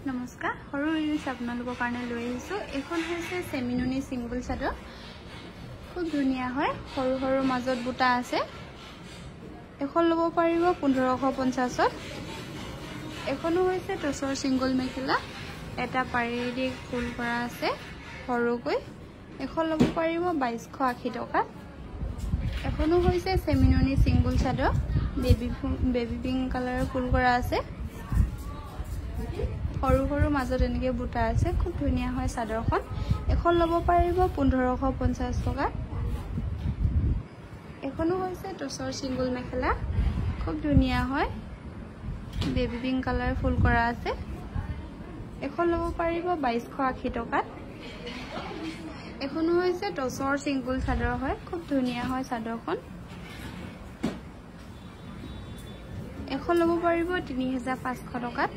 নমস্কাৰ সৰু ৰিলছ আপোনালোকৰ কাৰণে লৈ আহিছোঁ। এখন হৈছে চেমিনুনি চিংগল চাদৰ, খুব ধুনীয়া হয়, সৰু সৰু মাজত বুটা আছে। এখন ল'ব পাৰিব 1550ত। এখনো হৈছে টচৰ চিংগল মেখেলা, এটা পাৰি দি ফুল কৰা আছে সৰুকৈ। এখন ল'ব পাৰিব 2280 টকাত। এখনো হৈছে চেমিনুনি চিংগল চাদৰ, বেবি পিংক কালাৰৰ ফুল কৰা আছে, সৰু সৰু মাজত এনেকৈ বুটা আছে, খুব ধুনীয়া হয় চাদৰখন। এখন ল'ব পাৰিব 1550 টকা। এখনো হৈছে টচৰ চিংগল মেখেলা, খুব ধুনীয়া হয়, বেবি পিংক কালাৰ ফুল কৰা আছে। এখন ল'ব পাৰিব 2280 টকাত। এখনো হৈছে টচৰ চিংগল চাদৰ হয়, খুব ধুনীয়া হয় চাদৰখন। এখন ল'ব পাৰিব 3500 টকাত।